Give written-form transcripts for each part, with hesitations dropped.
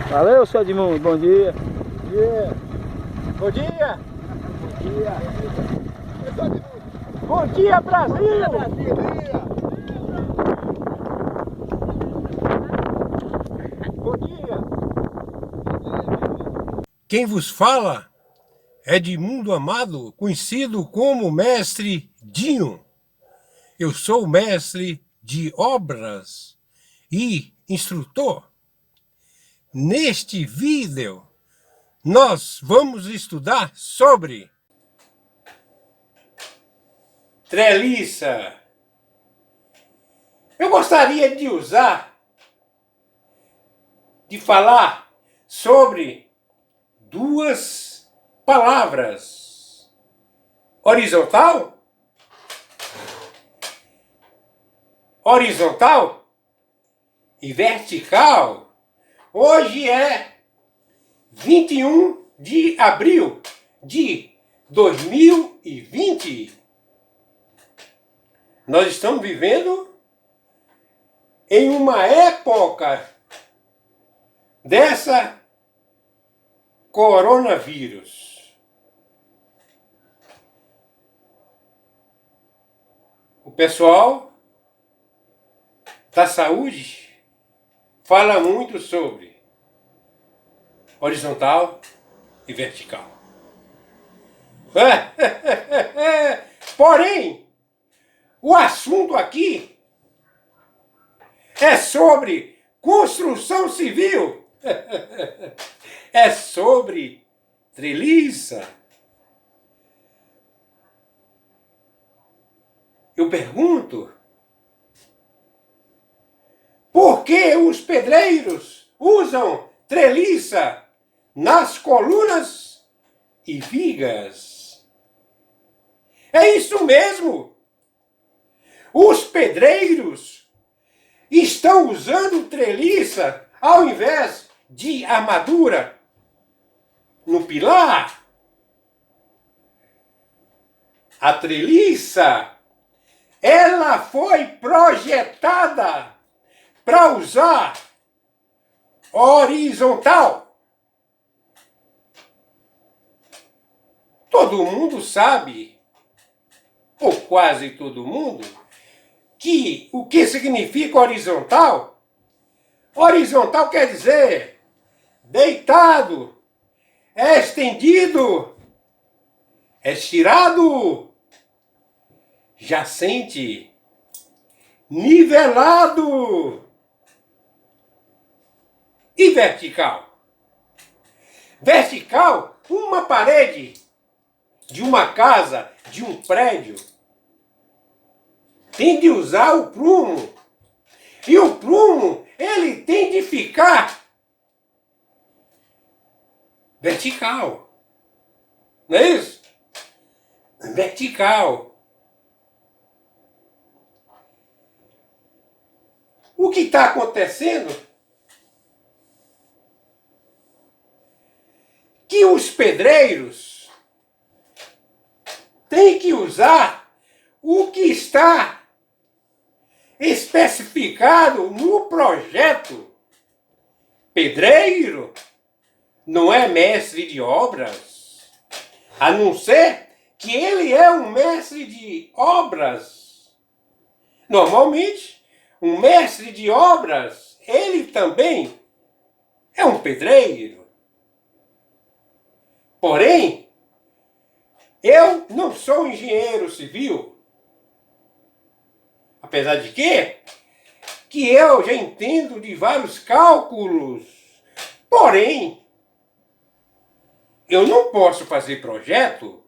Valeu, seu Edmundo, bom dia. Bom dia! Bom dia. Bom dia, Brasil! Bom dia! Quem vos fala é Edmundo Amado, conhecido como Mestre Dinho. Eu sou mestre de obras e instrutor. Neste vídeo, nós vamos estudar sobre treliça. Eu gostaria de falar sobre duas palavras: horizontal e vertical. Hoje é 21 de abril de 2020. Nós estamos vivendo em uma época dessa coronavírus. O pessoal da saúde fala muito sobre horizontal e vertical. Porém, o assunto aqui é sobre construção civil. É sobre treliça. Eu pergunto, por que os pedreiros usam treliça nas colunas e vigas? É isso mesmo! Os pedreiros estão usando treliça ao invés de armadura no pilar. A treliça, ela foi projetada para usar horizontal. Todo mundo sabe, ou quase todo mundo, que o que significa horizontal? Horizontal quer dizer deitado, é estendido, é estirado, jacente, nivelado. E vertical? Vertical, uma parede de uma casa, de um prédio, tem de usar o prumo. E o prumo, ele tem de ficar vertical. Não é isso? Vertical. O que está acontecendo? Que os pedreiros têm que usar o que está especificado no projeto. Pedreiro não é mestre de obras, a não ser que ele é um mestre de obras. Normalmente, um mestre de obras, ele também é um pedreiro. Porém, eu não sou engenheiro civil. Apesar de que eu já entendo de vários cálculos. Porém, eu não posso fazer projeto.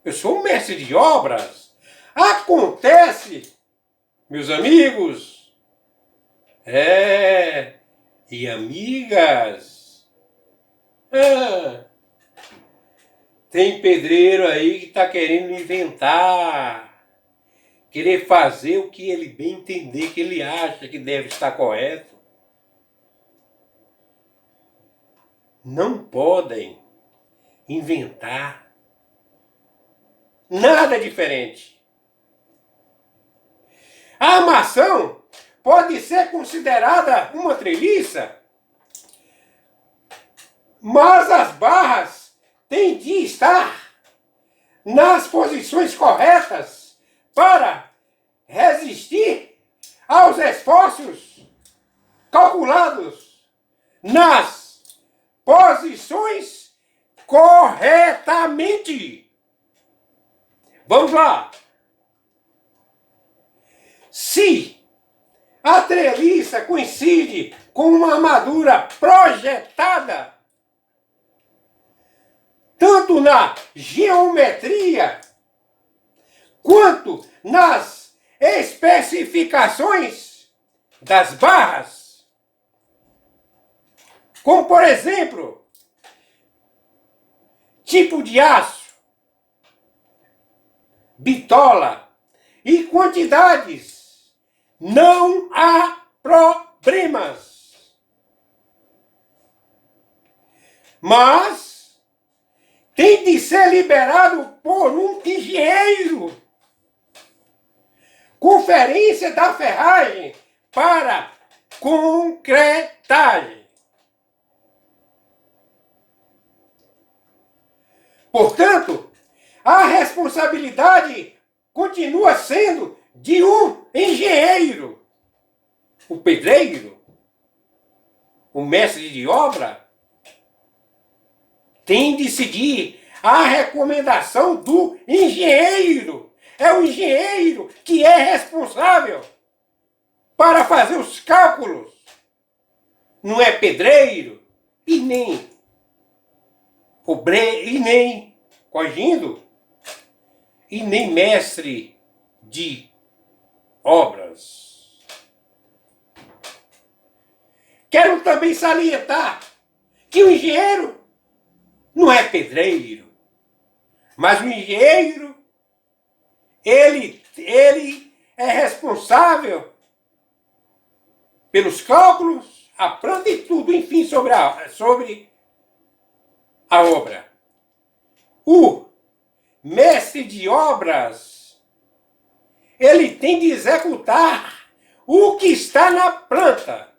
Eu sou um mestre de obras. Acontece, meus amigos, e amigas, tem pedreiro aí que está querendo inventar, querer fazer o que ele bem entender, que ele acha que deve estar correto. Não podem inventar nada diferente. A armação pode ser considerada uma treliça, mas as barras têm de estar nas posições corretas para resistir aos esforços calculados nas posições corretamente. Vamos lá. Se a treliça coincide com uma armadura projetada, tanto na geometria quanto nas especificações das barras, como por exemplo, tipo de aço, bitola e quantidades, não há problemas. Mas tem de ser liberado por um engenheiro. Conferência da ferragem para concretagem. Portanto, a responsabilidade continua sendo de um engenheiro. O pedreiro, o mestre de obra, tem de seguir a recomendação do engenheiro. É o engenheiro que é responsável para fazer os cálculos. Não é pedreiro e nem obreiro, e nem corrigindo, e nem mestre de obras. Quero também salientar que o engenheiro não é pedreiro, mas o engenheiro, ele é responsável pelos cálculos, a planta e tudo, enfim, sobre a obra. O mestre de obras, ele tem de executar o que está na planta.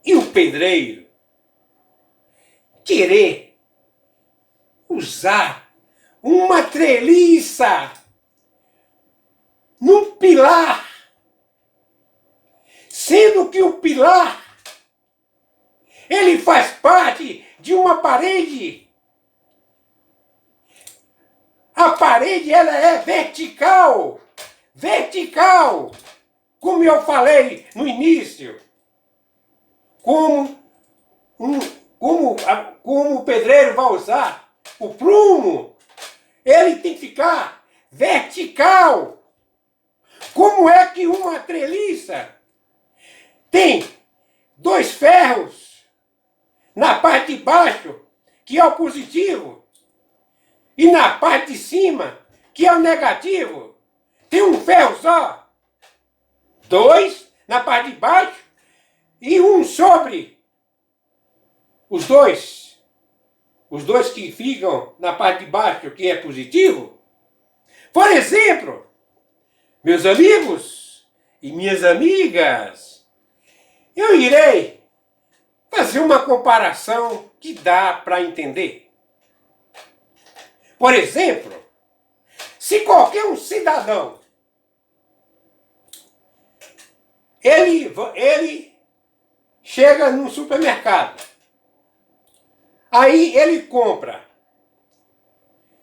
E o pedreiro querer usar uma treliça num pilar, sendo que o pilar ele faz parte de uma parede. A parede ela é vertical, como eu falei no início. Como o pedreiro vai usar o prumo, ele tem que ficar vertical. Como é que uma treliça tem dois ferros na parte de baixo, que é o positivo, e na parte de cima, que é o negativo? Tem um ferro só. Dois na parte de baixo e um sobre os dois. Os dois que ficam na parte de baixo, que é positivo. Por exemplo, meus amigos e minhas amigas, eu irei fazer uma comparação que dá para entender. Por exemplo, se qualquer um cidadão ele chega num supermercado, aí ele compra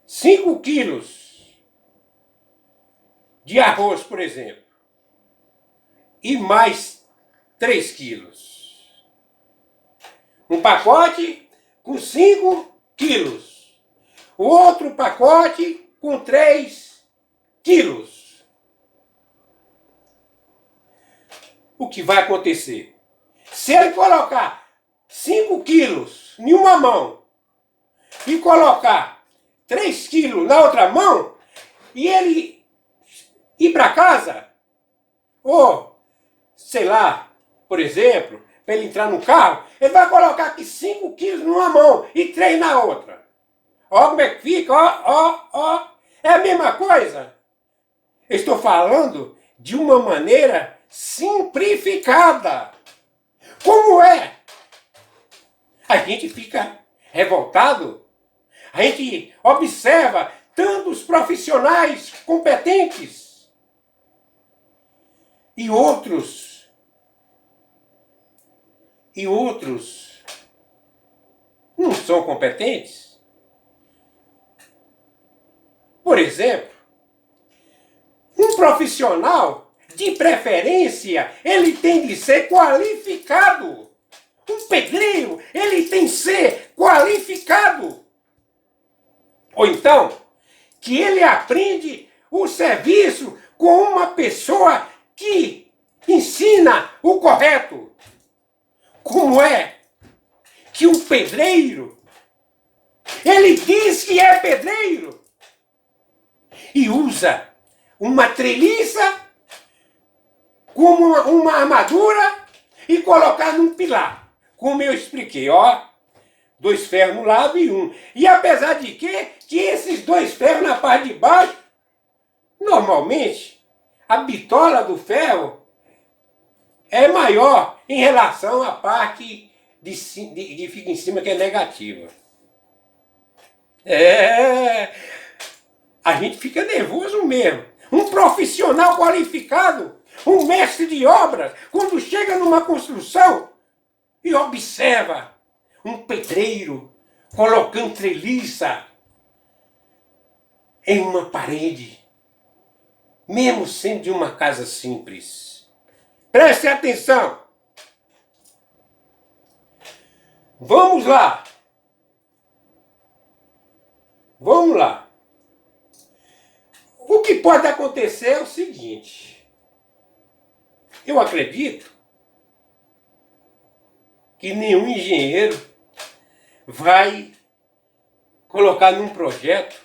5 quilos de arroz, por exemplo, e mais 3 quilos. Um pacote com 5 quilos. O outro pacote com 3 quilos. O que vai acontecer? Se ele colocar 5 quilos em uma mão e colocar 3 quilos na outra mão, e ele ir para casa, ou, sei lá, por exemplo, para ele entrar no carro, ele vai colocar aqui 5 quilos numa mão e 3 na outra. Ó como é que fica, ó. É a mesma coisa. Eu estou falando de uma maneira simplificada. Como é? A gente fica revoltado. A gente observa tantos profissionais competentes e outros não são competentes. Por exemplo, um profissional, de preferência, ele tem de ser qualificado. Um pedreiro, ele tem de ser qualificado. Ou então, que ele aprende o serviço com uma pessoa que ensina o correto. Como é que um pedreiro, ele diz que é pedreiro e usa uma treliça como uma armadura e colocar num pilar. Como eu expliquei, ó, 2 ferros no lado e um. E apesar de que esses 2 ferros na parte de baixo, normalmente, a bitola do ferro é maior em relação à parte de fica em cima, que é negativa. A gente fica nervoso mesmo. Um profissional qualificado, um mestre de obras, quando chega numa construção e observa um pedreiro colocando treliça em uma parede, mesmo sendo de uma casa simples. Preste atenção. Vamos lá. Vamos lá. O que pode acontecer é o seguinte. Eu acredito que nenhum engenheiro vai colocar num projeto,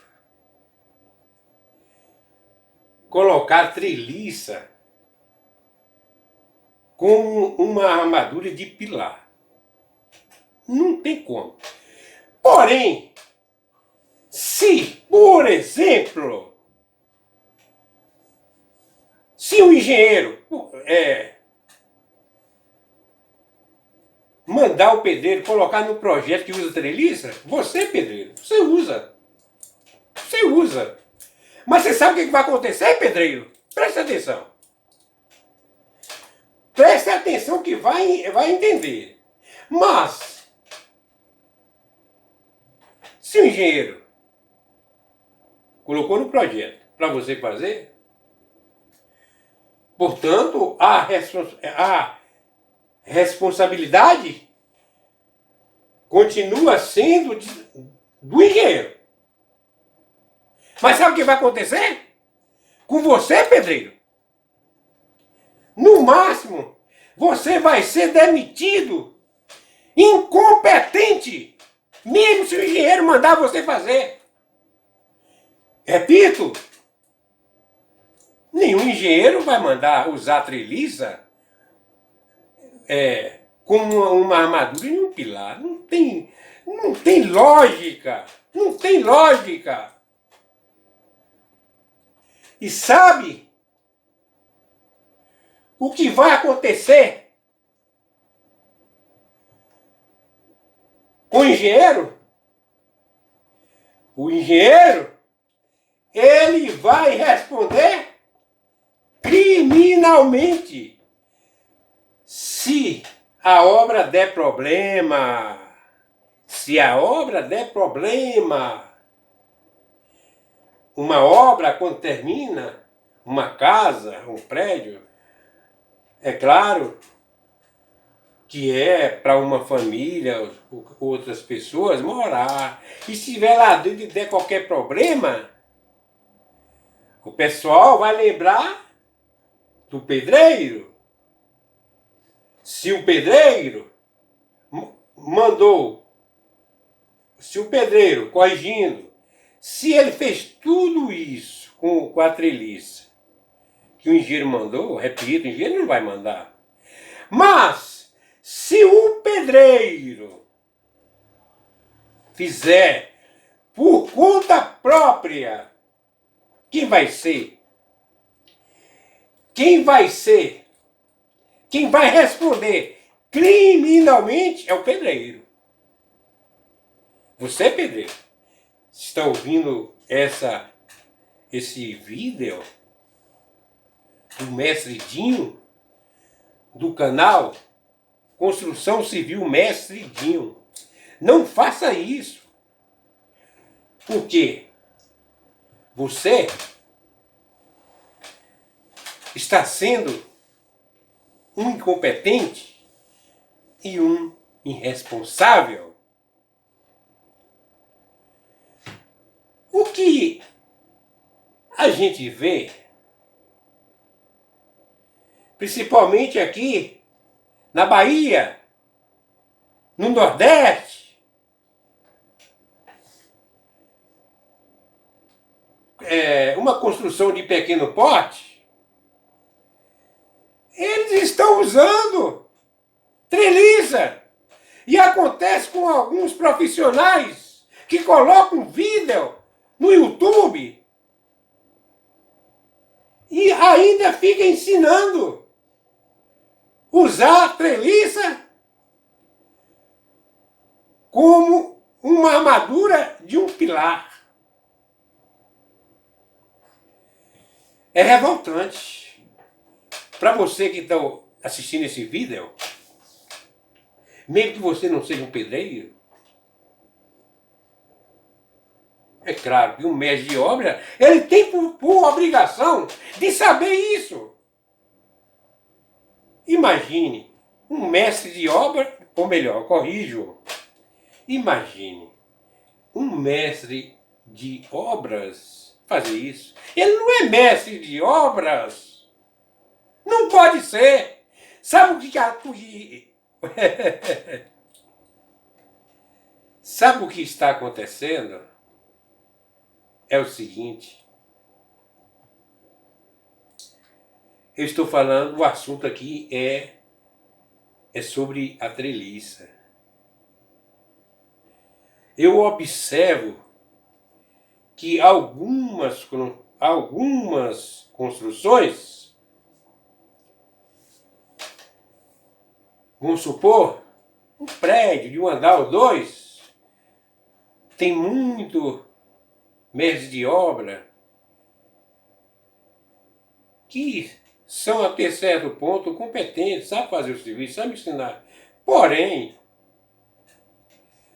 colocar treliça como uma armadura de pilar. Não tem como. Porém, se, por exemplo, se o engenheiro mandar o pedreiro colocar no projeto que usa treliça, você, pedreiro, você usa. Você usa. Mas você sabe o que vai acontecer, pedreiro? Presta atenção. Preste atenção que vai entender. Mas, se o engenheiro colocou no projeto para você fazer, portanto, a responsabilidade continua sendo do engenheiro. Mas sabe o que vai acontecer com você, pedreiro? No máximo, você vai ser demitido, incompetente, mesmo se o engenheiro mandar você fazer. Repito, nenhum engenheiro vai mandar usar treliça como uma armadura e um pilar. Não tem lógica. Não tem lógica. E sabe o que vai acontecer com o engenheiro? o engenheiro, ele vai responder criminalmente se a obra der problema. Se a obra der problema. Uma obra, quando termina, uma casa, um prédio, é claro que é para uma família, outras pessoas morar. E se tiver lá dentro e der qualquer problema, o pessoal vai lembrar do pedreiro. Se o pedreiro mandou, se o pedreiro, corrigindo, se ele fez tudo isso com a treliça que o engenheiro mandou, repito, o engenheiro não vai mandar. Mas, se o pedreiro fizer por conta própria, quem vai ser? Quem vai ser? Quem vai responder criminalmente é o pedreiro. Você é pedreiro. Está ouvindo esse vídeo do Mestre Dinho, do canal Construção Civil Mestre Dinho. Não faça isso. Por quê? Você está sendo um incompetente e um irresponsável. O que a gente vê, principalmente aqui na Bahia, no Nordeste, uma construção de pequeno porte, eles estão usando treliça. E acontece com alguns profissionais que colocam vídeo no YouTube e ainda fica ensinando usar treliça como uma armadura de um pilar. É revoltante. Para você que está assistindo esse vídeo, mesmo que você não seja um pedreiro, é claro que um mestre de obra, ele tem por obrigação de saber isso. Imagine um mestre de obra, ou melhor, corrijo, imagine um mestre de obras fazer isso. Ele não é mestre de obras. Não pode ser. Sabe o que sabe o que está acontecendo? É o seguinte. Eu estou falando, o assunto aqui é sobre a treliça. Eu observo que algumas construções, vamos supor, um prédio de um andar ou dois, tem muito mestre de obra que são até certo ponto competentes, sabe fazer o serviço, sabe ensinar. Porém,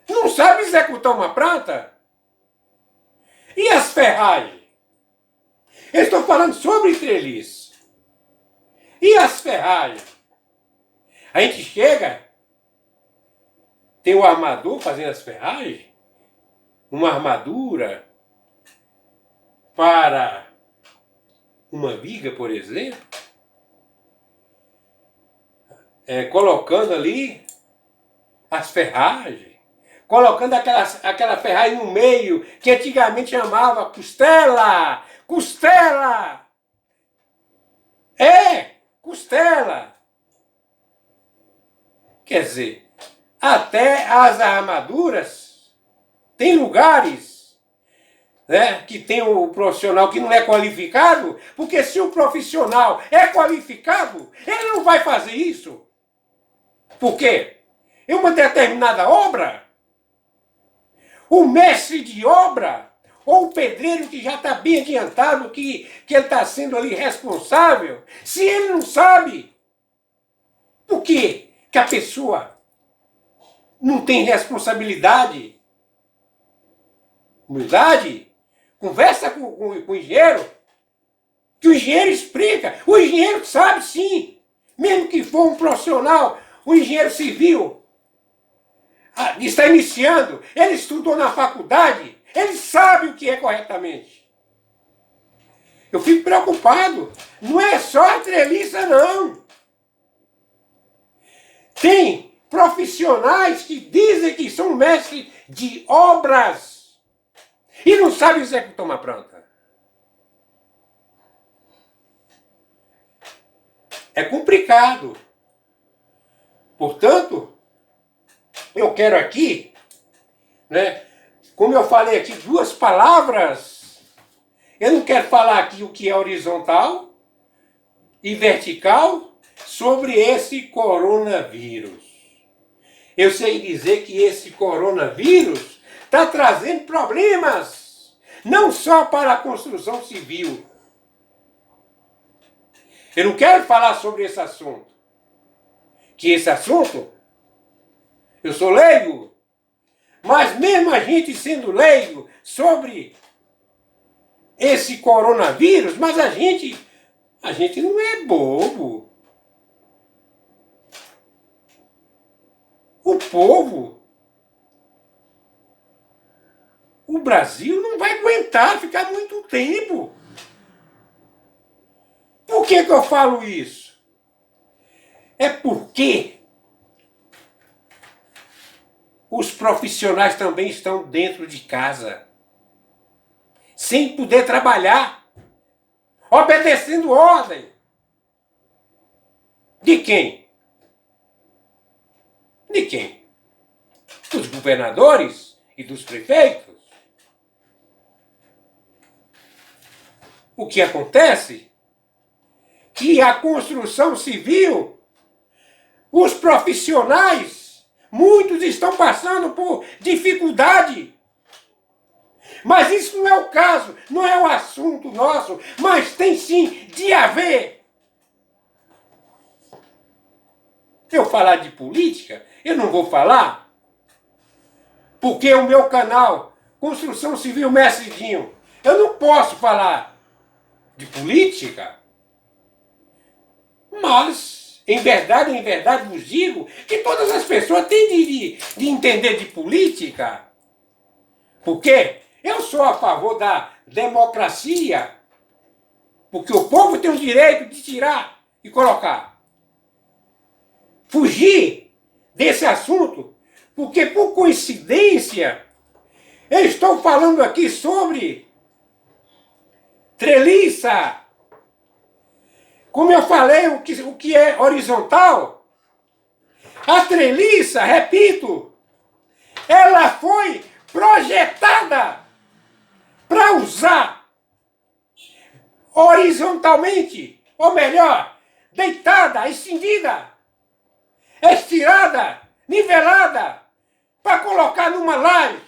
não sabe executar uma planta. E as ferragens? Eu estou falando sobre treliça. E as ferragens? A gente chega, tem o armador fazendo as ferragens, uma armadura para uma viga, por exemplo, colocando ali as ferragens, colocando aquela ferragem no meio, que antigamente chamava costela, costela, costela. Quer dizer, até as armaduras, tem lugares, né, que tem o profissional que não é qualificado, porque se o profissional é qualificado, ele não vai fazer isso. Por quê? Em uma determinada obra, o mestre de obra, ou o pedreiro que já está bem adiantado, que ele está sendo ali responsável, se ele não sabe, por quê que a pessoa não tem responsabilidade? Humildade? Conversa com o engenheiro, que o engenheiro explica. O engenheiro sabe sim, mesmo que for um profissional, o engenheiro civil está iniciando, ele estudou na faculdade, ele sabe o que é corretamente. Eu fico preocupado, não é só a treliça não. Tem profissionais que dizem que são mestres de obras e não sabem executar uma planta. É complicado. Portanto, eu quero aqui, né, como eu falei aqui, duas palavras. Eu não quero falar aqui o que é horizontal e vertical sobre esse coronavírus. Eu sei dizer que esse coronavírus está trazendo problemas, não só para a construção civil. Eu não quero falar sobre esse assunto. Que esse assunto, eu sou leigo, mas mesmo a gente sendo leigo sobre esse coronavírus, mas a gente não é bobo. O povo, o Brasil não vai aguentar ficar muito tempo. Por que eu falo isso? É porque os profissionais também estão dentro de casa, sem poder trabalhar, obedecendo ordem. De quem? De quem? Dos governadores e dos prefeitos. O que acontece? Que a construção civil, os profissionais, muitos estão passando por dificuldade. Mas isso não é o caso, não é o assunto nosso, mas tem sim de haver. Eu falar de política, eu não vou falar, porque o meu canal, Construção Civil Mestre Dinho, eu não posso falar de política, mas, em verdade vos digo que todas as pessoas têm de entender de política. Por quê? Eu sou a favor da democracia, porque o povo tem o direito de tirar e colocar. Fugir desse assunto, porque por coincidência, eu estou falando aqui sobre treliça. Como eu falei, o que é horizontal, a treliça, repito, ela foi projetada para usar horizontalmente, ou melhor, deitada, estendida, estirada, nivelada, para colocar numa laje,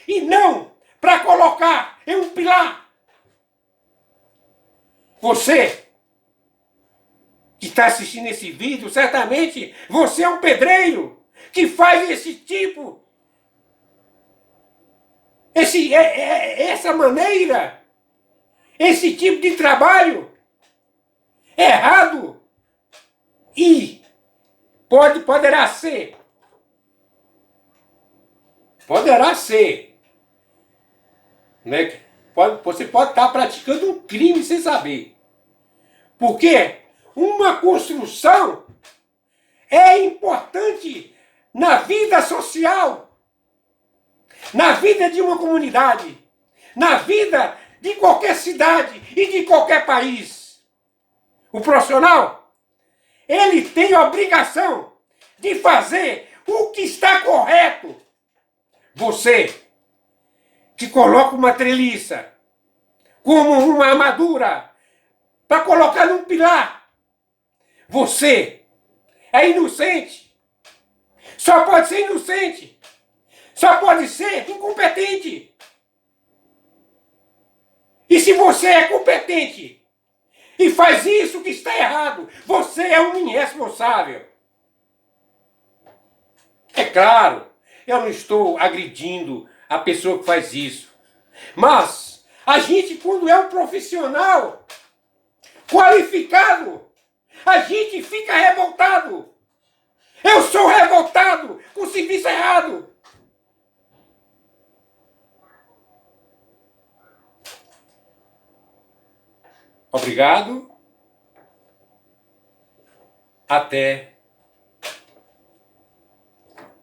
e não para colocar em um pilar. Você que está assistindo esse vídeo, certamente você é um pedreiro que faz esse tipo, essa maneira, esse tipo de trabalho errado e poderá ser, né? Você pode estar praticando um crime sem saber. Porque uma construção é importante na vida social, na vida de uma comunidade, na vida de qualquer cidade e de qualquer país. O profissional, ele tem a obrigação de fazer o que está correto. Você que coloca uma treliça como uma armadura para colocar num pilar, você é inocente. Só pode ser inocente. Só pode ser incompetente. se você é competente e faz isso que está errado, você é um irresponsável. É claro, eu não estou agredindo a pessoa que faz isso. Mas a gente, quando é um profissional qualificado, a gente fica revoltado. Eu sou revoltado com o serviço errado. Obrigado. Até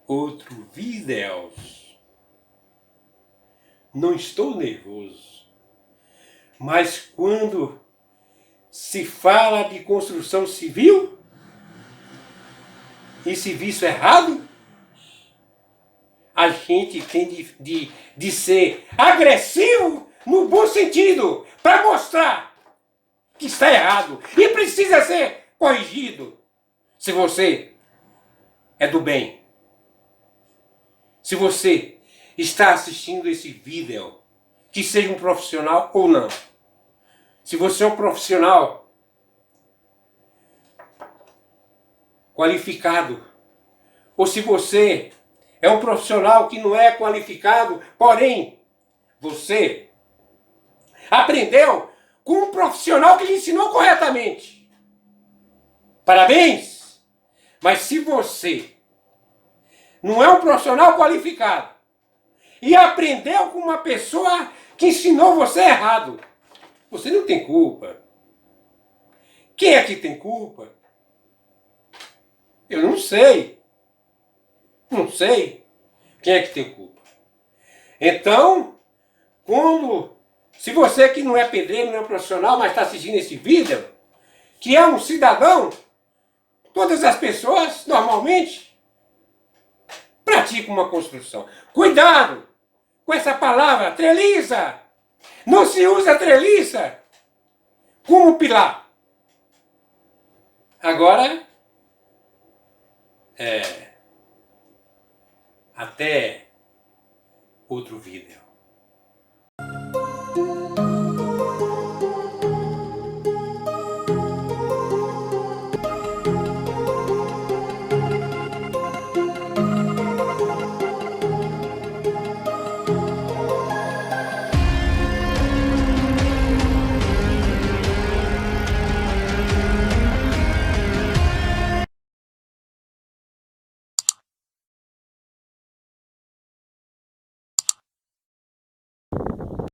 outro vídeo. Não estou nervoso, mas quando se fala de construção civil e serviço errado, a gente tem de ser agressivo no bom sentido, para mostrar que está errado e precisa ser corrigido. Se você é do bem, se você está assistindo esse vídeo, que seja um profissional ou não, se você é um profissional qualificado, ou se você é um profissional que não é qualificado, porém, você aprendeu com um profissional que lhe ensinou corretamente. Parabéns! Mas se você não é um profissional qualificado e aprendeu com uma pessoa que ensinou você errado, você não tem culpa. Quem é que tem culpa? Eu não sei. Não sei quem é que tem culpa. Então, se você que não é pedreiro, não é profissional, mas está assistindo esse vídeo, que é um cidadão, todas as pessoas, normalmente, praticam uma construção. Cuidado com essa palavra, treliça! Não se usa treliça como pilar. Agora, até outro vídeo.